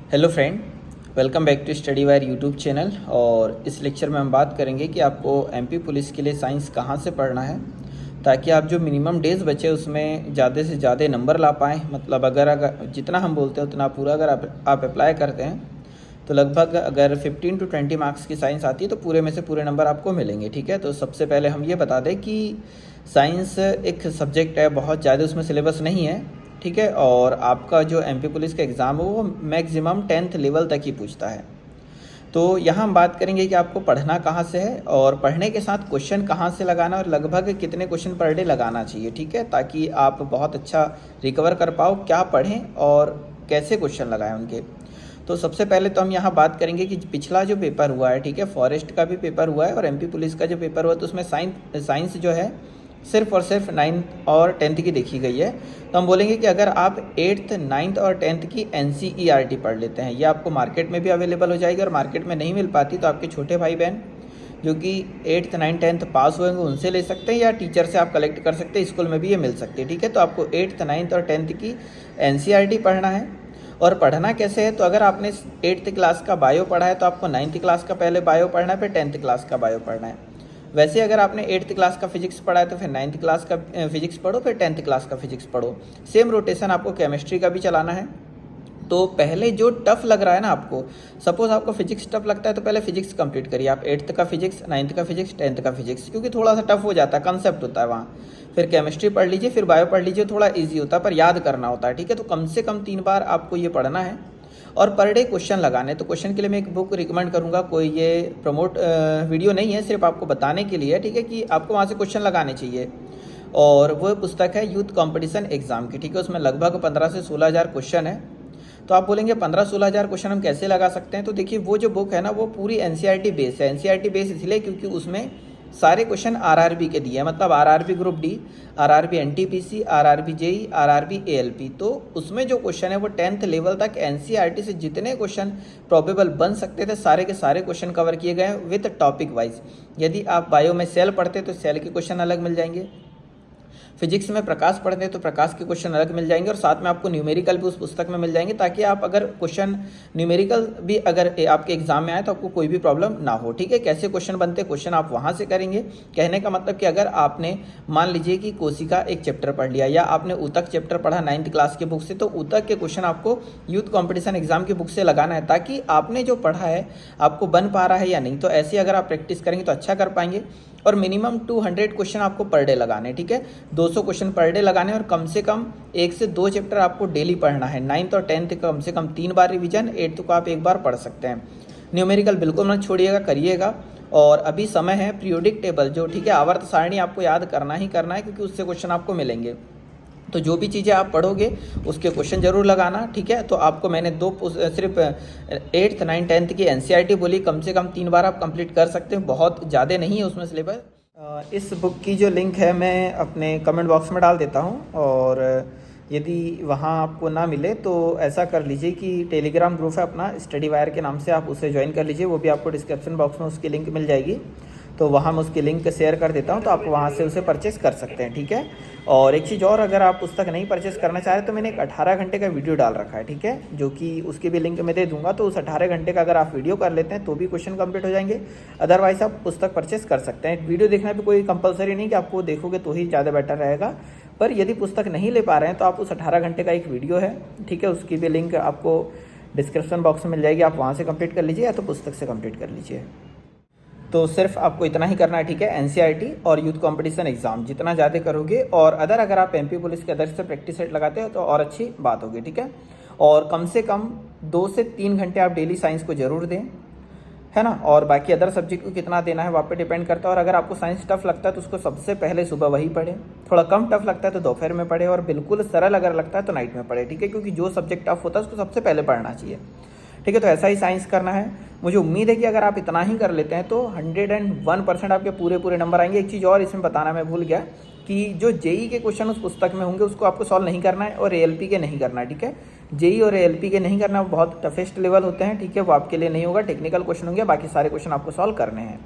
Hello friend, welcome back to study wire YouTube channel. और इस lecture में हम बात करेंगे कि आपको एमपी पुलिस के लिए साइंस कहाँ से पढ़ना है ताकि आप जो मिनिमम डेज़ बचे उसमें ज़्यादा से ज़्यादा नंबर ला पाएँ। मतलब अगर जितना हम बोलते हैं उतना पूरा अगर आप अप्लाई करते हैं तो लगभग अगर 15 to 20 मार्क्स की साइंस आती है तो पूरे में से पूरे नंबर आपको मिलेंगे। ठीक है, तो सबसे पहले हम ये बता दें कि साइंस एक सब्जेक्ट है, बहुत ज़्यादा उसमें सिलेबस नहीं है। ठीक है, और आपका जो एमपी पुलिस का एग्ज़ाम है वो मैक्सिमम 10th लेवल तक ही पूछता है। तो यहाँ हम बात करेंगे कि आपको पढ़ना कहाँ से है और पढ़ने के साथ क्वेश्चन कहाँ से लगाना और लगभग कितने क्वेश्चन पर डे लगाना चाहिए। ठीक है, ताकि आप बहुत अच्छा रिकवर कर पाओ, क्या पढ़ें और कैसे क्वेश्चन लगाएं उनके। तो सबसे पहले तो हम यहाँ बात करेंगे कि पिछला जो पेपर हुआ है, ठीक है, फॉरेस्ट का भी पेपर हुआ है और एमपी पुलिस का जो पेपर हुआ है तो उसमें साइंस जो है सिर्फ और सिर्फ 9th और 10th की देखी गई है। तो हम बोलेंगे कि अगर आप 8th 9th और 10th की NCERT पढ़ लेते हैं, ये आपको मार्केट में भी अवेलेबल हो जाएगी और मार्केट में नहीं मिल पाती तो आपके छोटे भाई बहन जो कि 8th 9th 10th पास हुए होंगे उनसे ले सकते हैं या टीचर से आप कलेक्ट कर सकते हैं, स्कूल में भी ये मिल सकती है। ठीक है, तो आपको 8th 9th और 10th की NCERT पढ़ना है। और पढ़ना कैसे है, तो अगर आपने 8th क्लास का बायो पढ़ा है तो आपको 9th क्लास का पहले बायो पढ़ना है, फिर 10th क्लास का बायो पढ़ना है। वैसे अगर आपने 8th क्लास का फिजिक्स पढ़ा है तो फिर 9th क्लास का फिजिक्स पढ़ो, फिर 10th क्लास का फिजिक्स पढ़ो। सेम रोटेशन आपको केमिस्ट्री का भी चलाना है। तो पहले जो टफ लग रहा है ना आपको, सपोज आपको फिजिक्स टफ लगता है तो पहले फिजिक्स कंप्लीट करिए आप, 8th का फिजिक्स, 9th का फिजिक्स, 10th का फिजिक्स, क्योंकि थोड़ा सा टफ हो जाता है, कंसेप्ट होता है वहाँ। फिर केमिस्ट्री पढ़ लीजिए, फिर बायो पढ़ लीजिए, थोड़ा ईजी होता है पर याद करना होता है। ठीक है, तो कम से कम 3 बार आपको ये पढ़ना है और पर डे क्वेश्चन लगाने। तो क्वेश्चन के लिए मैं एक बुक रिकमेंड करूँगा, कोई ये प्रमोट वीडियो नहीं है, सिर्फ आपको बताने के लिए। ठीक है, कि आपको वहाँ से क्वेश्चन लगाने चाहिए। और वो पुस्तक है यूथ कंपटीशन एग्जाम की। ठीक है, उसमें लगभग 15 से 16 हज़ार क्वेश्चन है। तो आप बोलेंगे 15-16 हज़ार क्वेश्चन हम कैसे लगा सकते हैं, तो देखिए वो जो बुक है ना वो पूरी NCERT बेस है। NCERT बेस इसलिए क्योंकि उसमें सारे क्वेश्चन RRB के दिए हैं, मतलब RRB group D, RRB NTPC, RRB JEE, RRB ALP। तो उसमें जो क्वेश्चन है वो 10th लेवल तक NCERT से जितने क्वेश्चन प्रोबेबल बन सकते थे सारे के सारे क्वेश्चन कवर किए गए हैं विथ टॉपिक वाइज। यदि आप बायो में सेल पढ़ते तो सेल के क्वेश्चन अलग मिल जाएंगे, फिजिक्स में प्रकाश पढ़ते हैं तो प्रकाश के क्वेश्चन अलग मिल जाएंगे और साथ में आपको न्यूमेरिकल भी उस पुस्तक में मिल जाएंगे, ताकि आप अगर क्वेश्चन न्यूमेरिकल भी अगर आपके एग्जाम में आए तो आपको कोई भी प्रॉब्लम ना हो। ठीक है, कैसे क्वेश्चन बनते हैं क्वेश्चन आप वहाँ से करेंगे। कहने का मतलब कि अगर आपने मान लीजिए कि कोशिका एक चैप्टर पढ़ लिया या आपने ऊतक चैप्टर पढ़ा 9th क्लास के बुक से, तो ऊतक के क्वेश्चन आपको यूथ कॉम्पिटिशन एग्जाम की बुक से लगाना है, ताकि आपने जो पढ़ा है आपको बन पा रहा है या नहीं। तो ऐसे अगर आप प्रैक्टिस करेंगे तो अच्छा कर पाएंगे। और मिनिमम 200 क्वेश्चन आपको पर डे लगाने। ठीक है, 200 क्वेश्चन पर डे लगाने और कम से कम 1 से 2 चैप्टर आपको डेली पढ़ना है। 9th और 10th कम से कम 3 बार रिवीजन, 8th को आप 1 बार पढ़ सकते हैं। न्यूमेरिकल बिल्कुल मत छोड़िएगा, करिएगा। और अभी समय है पीरियोडिक टेबल जो, ठीक है, आवर्त सारणी आपको याद करना ही करना है, क्योंकि उससे क्वेश्चन आपको मिलेंगे। तो जो भी चीज़ें आप पढ़ोगे उसके क्वेश्चन जरूर लगाना। ठीक है, तो आपको मैंने सिर्फ 8th 9th 10th की NCERT बोली, कम से कम 3 बार आप कंप्लीट कर सकते हैं, बहुत ज़्यादा नहीं है उसमें सिलेबस। इस बुक की जो लिंक है मैं अपने कमेंट बॉक्स में डाल देता हूँ, और यदि वहाँ आपको ना मिले तो ऐसा कर लीजिए कि टेलीग्राम ग्रुप है अपना स्टडी वायर के नाम से, आप उसे ज्वाइन कर लीजिए, वो भी आपको डिस्क्रिप्शन बॉक्स में उसकी लिंक मिल जाएगी। तो वहाँ मैं उसकी लिंक शेयर कर देता हूँ, तो आप वहाँ से उसे परचेस कर सकते हैं। ठीक है, और एक चीज़ और, अगर आप पुस्तक नहीं परचेस करना चाह रहे तो मैंने एक 18 घंटे का वीडियो डाल रखा है। ठीक है, जो कि उसकी भी लिंक मैं दे दूंगा। तो उस 18 घंटे का अगर आप वीडियो कर लेते हैं तो भी क्वेश्चन कंप्लीट हो जाएंगे, अदरवाइज आप पुस्तक परचेस कर सकते हैं। वीडियो देखना भी कोई कंपलसरी नहीं कि आपको देखोगे तो ही ज़्यादा बेटर रहेगा, पर यदि पुस्तक नहीं ले पा रहे हैं तो आप उस 18 घंटे का एक वीडियो है, ठीक है, उसकी भी लिंक आपको डिस्क्रिप्शन बॉक्स में मिल जाएगी, आप वहाँ से कंप्लीट कर लीजिए या तो पुस्तक से कंप्लीट कर लीजिए। तो सिर्फ आपको इतना ही करना है। ठीक है, NCERT और यूथ कंपटीशन एग्जाम जितना ज़्यादा करोगे, और अगर आप MP पुलिस के अदर से प्रैक्टिस सेट लगाते हो तो और अच्छी बात होगी। ठीक है, और कम से कम 2 से 3 घंटे आप डेली साइंस को जरूर दें, है ना। और बाकी अदर सब्जेक्ट को कितना देना है वहाँ पे डिपेंड करता है। और अगर आपको साइंस टफ लगता है तो उसको सबसे पहले सुबह वही पढ़े, थोड़ा कम टफ लगता है तो दोपहर में पढ़े, और बिल्कुल सरल अगर लगता है तो नाइट में पढ़े। ठीक है, क्योंकि जो सब्जेक्ट टफ होता है उसको सबसे पहले पढ़ना चाहिए। ठीक है, तो ऐसा ही साइंस करना है। मुझे उम्मीद है कि अगर आप इतना ही कर लेते हैं तो 101% आपके पूरे नंबर आएंगे। एक चीज़ और इसमें बताना मैं भूल गया कि जो JEE के क्वेश्चन उस पुस्तक में होंगे उसको आपको सॉल्व नहीं करना है, और ALP के नहीं करना है। ठीक है, JEE और ALP के नहीं करना, वो बहुत टफेस्ट लेवल होते हैं। ठीक है, वो आपके लिए नहीं होगा, टेक्निकल क्वेश्चन होंगे, बाकी सारे क्वेश्चन आपको सॉल्व करने हैं।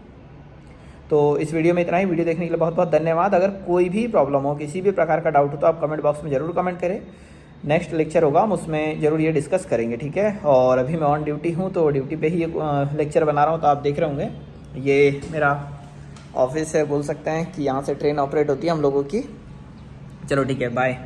तो इस वीडियो में इतना ही। वीडियो देखने के लिए बहुत बहुत धन्यवाद। अगर कोई भी प्रॉब्लम हो, किसी भी प्रकार का डाउट हो तो आप कमेंट बॉक्स में ज़रूर कमेंट करें। नेक्स्ट लेक्चर होगा, हम उसमें ज़रूर ये डिस्कस करेंगे, ठीक है। और अभी मैं ऑन ड्यूटी हूँ तो ड्यूटी पे ही ये लेक्चर बना रहा हूँ, तो आप देख रहे होंगे ये मेरा ऑफिस है, बोल सकते हैं कि यहाँ से ट्रेन ऑपरेट होती है हम लोगों की। चलो ठीक है, बाय।